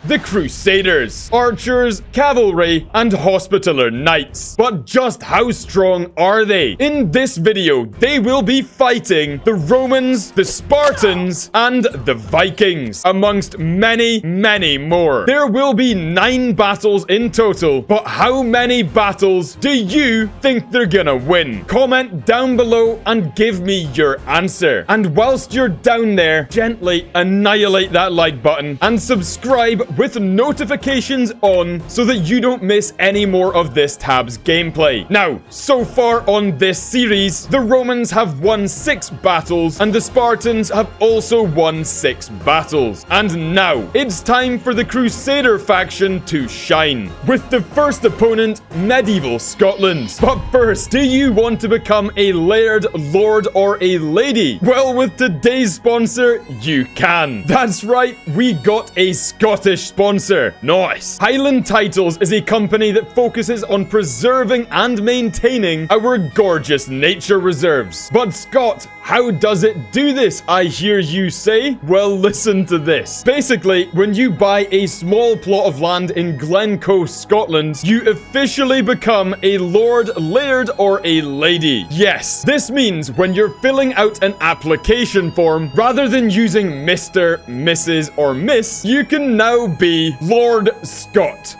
the Crusaders, archers, cavalry, and hospitaller knights. But just how strong are they? In this video, they will be fighting the Romans, the Spartans, and the Vikings, amongst many, many more. There will be 9 battles in total, but how many battles do you think they're gonna win? Comment down below and give me your answer. And whilst you're down there, gently annihilate that like button and subscribe with notifications on so that you don't miss any more of this tab's gameplay. Now, so far on this series, the Romans have won 6 battles and the Spartans have also won 6 battles. And now, it's time for the Crusader faction to shine, with the first opponent, medieval Scotland. But first, do you want to become a laird, lord, or a lady? Well, with today's sponsor, you can. That's right, we got a Scottish sponsor. Nice. Highland Titles is a company that focuses on preserving and maintaining our gorgeous nature reserves. But Scott, how does it do this, I hear you say? Well, listen to this. Basically, when you buy a small plot of land in Glencoe, Scotland, you officially become a lord, laird, or a lady. Yes, this means when you're filling out an application form, rather than using Mr., Mrs., or Miss, you can now be Lord Scott.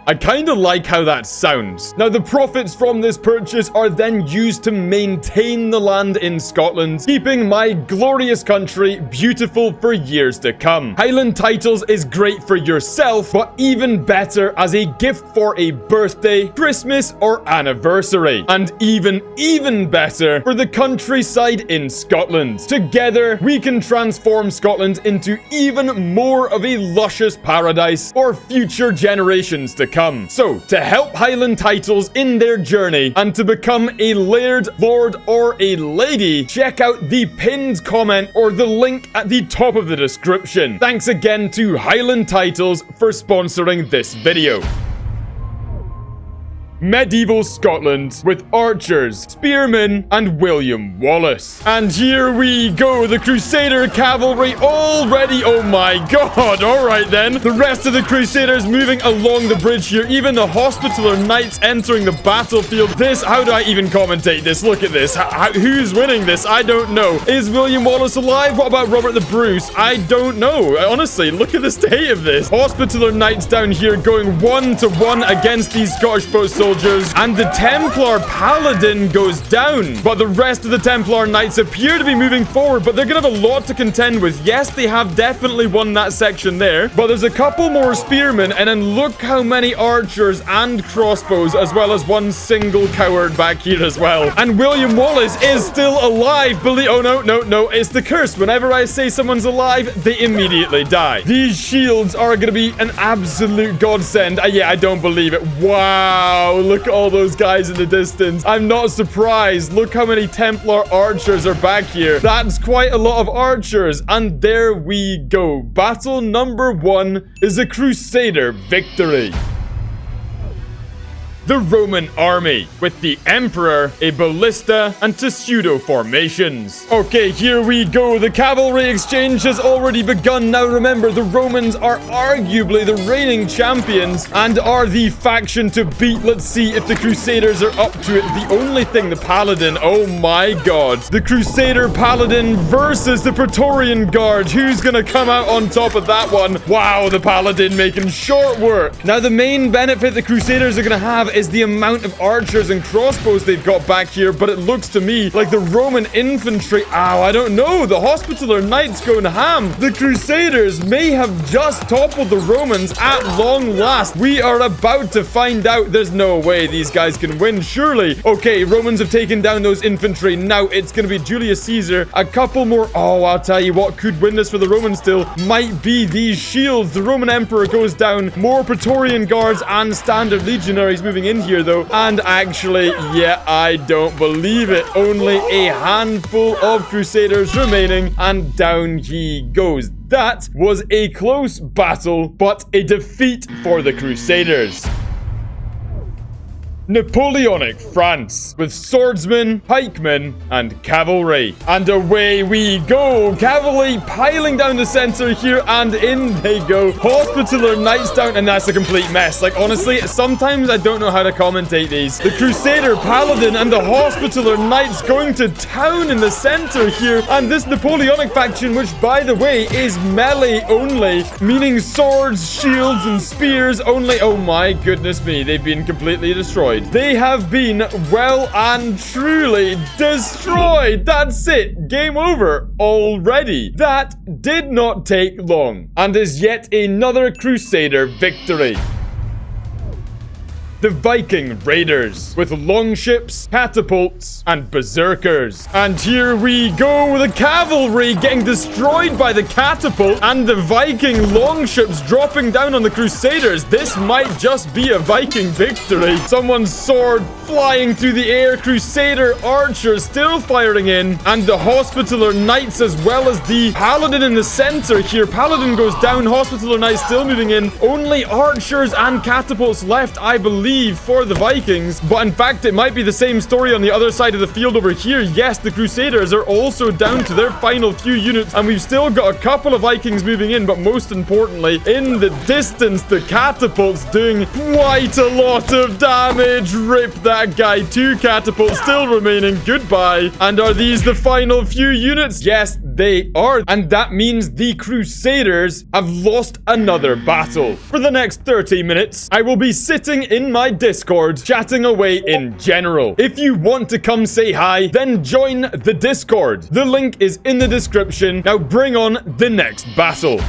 I kinda like how that sounds. Now, the profits from this purchase are then used to maintain the land in Scotland, keeping my glorious country beautiful for years to come. Highland Titles is great for yourself, but even better as a gift for a birthday, Christmas, or anniversary. And even better for the countryside in Scotland. Together, we can transform Scotland into even more of a luscious paradise for future generations to come. So, to help Highland Titles in their journey and to become a laird, lord, or a lady, check out the pinned comment or the link at the top of the description. Thanks again to Highland Titles for sponsoring this video. Medieval Scotland with archers, spearmen, and William Wallace. And here we go, the Crusader cavalry already. Oh my god. All right then. The rest of the Crusaders moving along the bridge here. Even the hospitaller knights entering the battlefield. This, how do I even commentate this? Look at this. Who's winning this? I don't know. Is William Wallace alive? What about Robert the Bruce? I don't know. Honestly, look at the state of this. Hospitaller knights down here going 1-to-1 against these Scottish foot soldiers. And the Templar Paladin goes down. But the rest of the Templar Knights appear to be moving forward, but they're going to have a lot to contend with. Yes, they have definitely won that section there, but there's a couple more spearmen, and then look how many archers and crossbows, as well as one single coward back here as well. And William Wallace is still alive. Oh, no, it's the curse. Whenever I say someone's alive, they immediately die. These shields are going to be an absolute godsend. Yeah, I don't believe it. Wow. Look at all those guys in the distance. I'm not surprised. Look how many Templar archers are back here. That's quite a lot of archers. And there we go. Battle number 1 is a Crusader victory. The Roman army, with the Emperor, a ballista, and pseudo formations. Okay, here we go. The cavalry exchange has already begun. Now remember, the Romans are arguably the reigning champions and are the faction to beat. Let's see if the Crusaders are up to it. The only thing, the Paladin, oh my god. The Crusader Paladin versus the Praetorian Guard. Who's gonna come out on top of that one? Wow, the Paladin making short work. Now, the main benefit the Crusaders are gonna have is the amount of archers and crossbows they've got back here, but it looks to me like the Roman infantry, I don't know, the hospitaller knights going ham. The Crusaders may have just toppled the Romans at long last. We are about to find out. There's no way these guys can win, surely. Okay, Romans have taken down those infantry. Now it's going to be Julius Caesar. A couple more. Oh, I'll tell you what could win this for the Romans still might be these shields. The Roman Emperor goes down. More Praetorian Guards and standard legionaries moving in here, though. And actually, yeah, I don't believe it. Only a handful of Crusaders remaining, and down he goes. That was a close battle, but a defeat for the Crusaders. Napoleonic France with swordsmen, pikemen, and cavalry. And away we go. Cavalry piling down the center here, and in they go. Hospitaller knights down, and that's a complete mess. Like, honestly, sometimes I don't know how to commentate these. The Crusader Paladin and the Hospitaller knights going to town in the center here. And this Napoleonic faction, which, by the way, is melee only, meaning swords, shields, and spears only. Oh my goodness me, they've been completely destroyed. They have been well and truly destroyed. That's it. Game over already. That did not take long, and is yet another Crusader victory. The Viking raiders with longships, catapults, and berserkers. And here we go, the cavalry getting destroyed by the catapult and the Viking longships dropping down on the Crusaders. This might just be a Viking victory. Someone's sword flying through the air. Crusader archers still firing in, and the Hospitaller knights as well as the paladin in the center here. Paladin goes down, Hospitaller knights still moving in. Only archers and catapults left, I believe, for the Vikings. But in fact, it might be the same story on the other side of the field over here. Yes, the Crusaders are also down to their final few units, and we've still got a couple of Vikings moving in. But most importantly, in the distance, the catapults doing quite a lot of damage. Rip that guy. 2 catapults still remaining. Goodbye. And are these the final few units? Yes, they are. And that means the Crusaders have lost another battle. For the next 30 minutes, I will be sitting in my Discord chatting away in general. If you want to come say hi, then join the Discord. The link is in the description. Now bring on the next battle.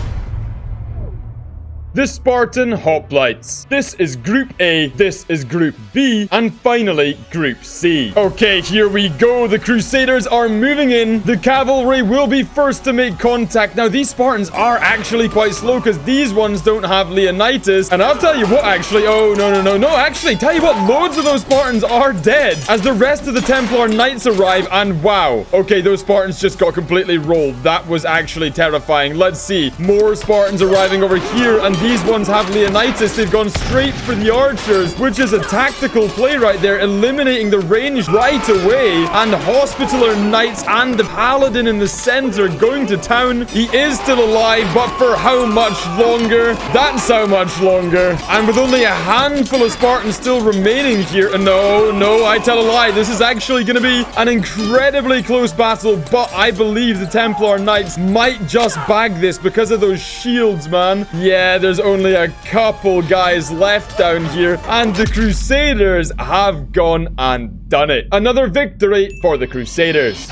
The Spartan Hoplites. This is Group A, this is Group B, and finally, Group C. Okay, here we go. The Crusaders are moving in. The cavalry will be first to make contact. Now, these Spartans are actually quite slow because these ones don't have Leonidas. And I'll tell you what, actually. Oh, no. Actually, tell you what, loads of those Spartans are dead as the rest of the Templar Knights arrive. And wow. Okay, those Spartans just got completely rolled. That was actually terrifying. Let's see. More Spartans arriving over here, and these ones have Leonidas. They've gone straight for the archers, which is a tactical play right there, eliminating the range right away. And Hospitaller Knights and the Paladin in the center going to town. He is still alive, but for how much longer? That's how much longer. And with only a handful of Spartans still remaining here. No, I tell a lie. This is actually going to be an incredibly close battle, but I believe the Templar Knights might just bag this because of those shields, man. Yeah, there's only a couple guys left down here, and the Crusaders have gone and done it. Another victory for the Crusaders.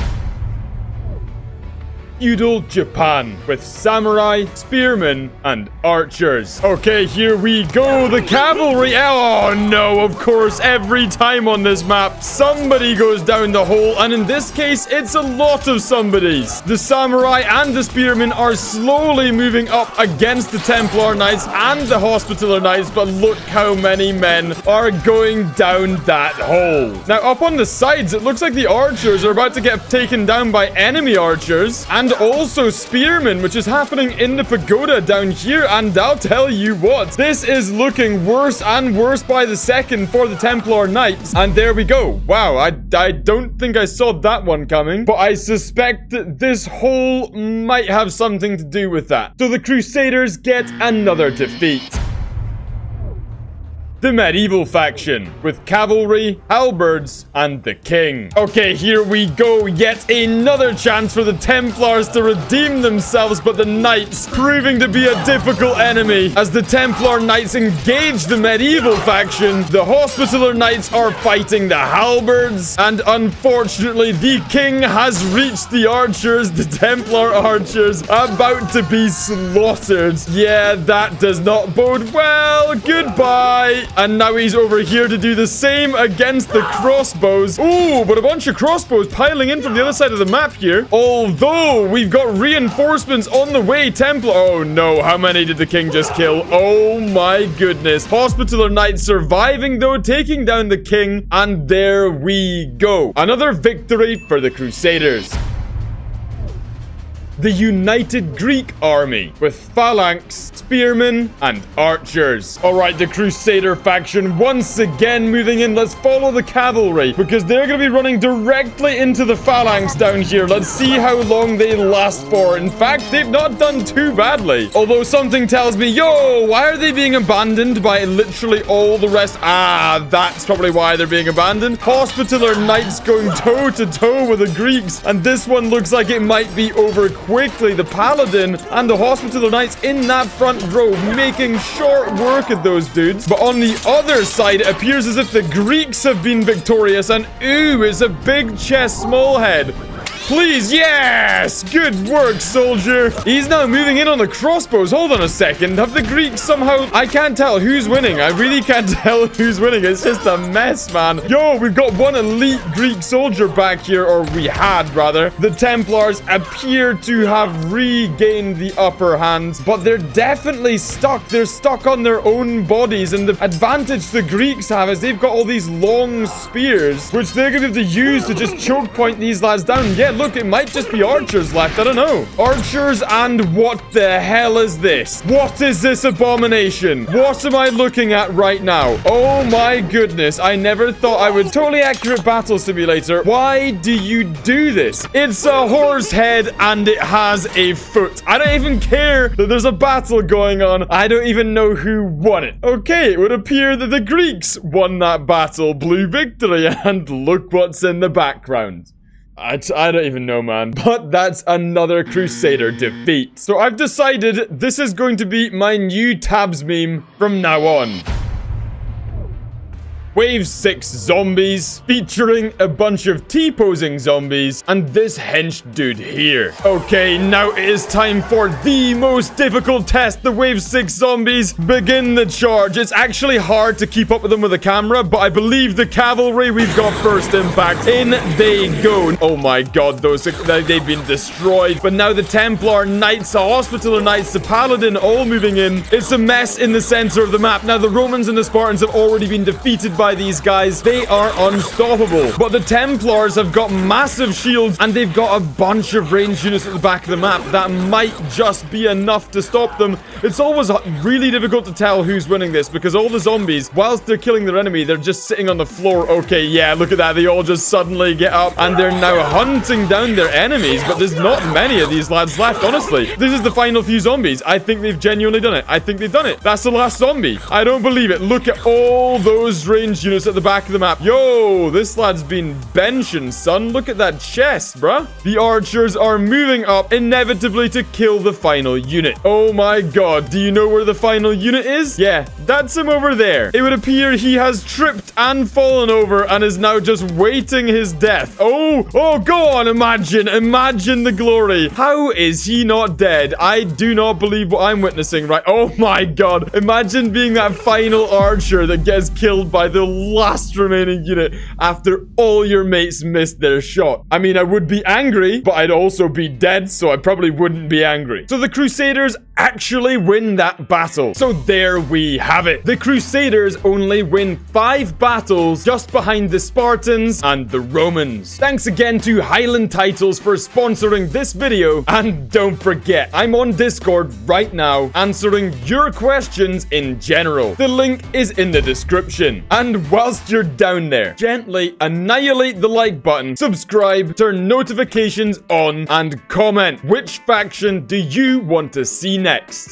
Feudal Japan with samurai, spearmen, and archers. Okay, here we go. The cavalry. Oh no, of course, every time on this map, somebody goes down the hole, and in this case, it's a lot of somebodies. The samurai and the spearmen are slowly moving up against the Templar Knights and the Hospitaller Knights, but look how many men are going down that hole. Now, up on the sides, it looks like the archers are about to get taken down by enemy archers, and also spearmen, which is happening in the pagoda down here. And I'll tell you what, this is looking worse and worse by the second for the Templar Knights. And there we go. Wow, I don't think I saw that one coming, but I suspect that this hole might have something to do with that. So the Crusaders get another defeat. The medieval faction with cavalry, halberds, and the king. Okay, here we go. Yet another chance for the Templars to redeem themselves, but the knights proving to be a difficult enemy. As the Templar Knights engage the medieval faction, the Hospitaller Knights are fighting the halberds, and unfortunately, the king has reached the archers, the Templar archers, about to be slaughtered. Yeah, that does not bode well. Goodbye. And now he's over here to do the same against the crossbows. Ooh, but a bunch of crossbows piling in from the other side of the map here. Although we've got reinforcements on the way. Templar. Oh no, how many did the king just kill? Oh my goodness. Hospitaller Knights surviving though, taking down the king. And there we go. Another victory for the Crusaders. the United Greek Army, with phalanx, spearmen, and archers. Alright, the Crusader faction once again moving in. Let's follow the cavalry, because they're going to be running directly into the phalanx down here. Let's see how long they last for. In fact, they've not done too badly. Although something tells me, yo, why are they being abandoned by literally all the rest? Ah, that's probably why they're being abandoned. Hospitaller Knights going toe-to-toe with the Greeks, and this one looks like it might be over quickly. The Paladin and the Hospitaller Knights in that front row, making short work of those dudes. But on the other side, it appears as if the Greeks have been victorious, and ooh, it's a big chest, small head. Please, yes! Good work, soldier. He's now moving in on the crossbows. Hold on a second. Have the Greeks somehow... I can't tell who's winning. I really can't tell who's winning. It's just a mess, man. Yo, we've got one elite Greek soldier back here, or we had, rather. The Templars appear to have regained the upper hand, but they're definitely stuck. They're stuck on their own bodies, and the advantage the Greeks have is they've got all these long spears, which they're going to have to use to just choke point these lads down. Yeah, look, it might just be archers left. I don't know. Archers, and what the hell is this? What is this abomination? What am I looking at right now? Oh my goodness. I never thought I would. Totally accurate battle simulator. Why do you do this? It's a horse head and it has a foot. I don't even care that there's a battle going on. I don't even know who won it. Okay, it would appear that the Greeks won that battle. Blue victory. And look what's in the background. I don't even know, man. But that's another Crusader defeat. So I've decided this is going to be my new tabs meme from now on. Wave 6 zombies, featuring a bunch of T-posing zombies, and this hench dude here. Okay, now it is time for the most difficult test. The Wave 6 zombies begin the charge. It's actually hard to keep up with them with a camera, but I believe the cavalry we've got first impact. In they go. Oh my god, they've been destroyed. But now the Templar Knights, the Hospitaller Knights, the Paladin all moving in. It's a mess in the center of the map. Now the Romans and the Spartans have already been defeated by these guys. They are unstoppable. But the Templars have got massive shields, and they've got a bunch of ranged units at the back of the map that might just be enough to stop them. It's always really difficult to tell who's winning this, because all the zombies, whilst they're killing their enemy, they're just sitting on the floor. Okay, yeah, look at that. They all just suddenly get up, and they're now hunting down their enemies, but there's not many of these lads left, honestly. This is the final few zombies. I think they've genuinely done it. I think they've done it. That's the last zombie. I don't believe it. Look at all those ranged units at the back of the map. Yo, this lad's been benching, son. Look at that chest, bruh. The archers are moving up, inevitably to kill the final unit. Oh my god, do you know where the final unit is? Yeah, that's him over there. It would appear he has tripped and fallen over and is now just waiting his death. Oh, go on, imagine the glory. How is he not dead? I do not believe what I'm witnessing, right? Oh my god, imagine being that final archer that gets killed by the last remaining unit after all your mates missed their shot. I mean, I would be angry, but I'd also be dead, so I probably wouldn't be angry. So the Crusaders actually win that battle. So there we have it. The Crusaders only win 5 battles, just behind the Spartans and the Romans. Thanks again to Highland Titles for sponsoring this video, and don't forget, I'm on Discord right now answering your questions in general. The link is in the description. And whilst you're down there, gently annihilate the like button, subscribe, turn notifications on, and comment which faction do you want to see next.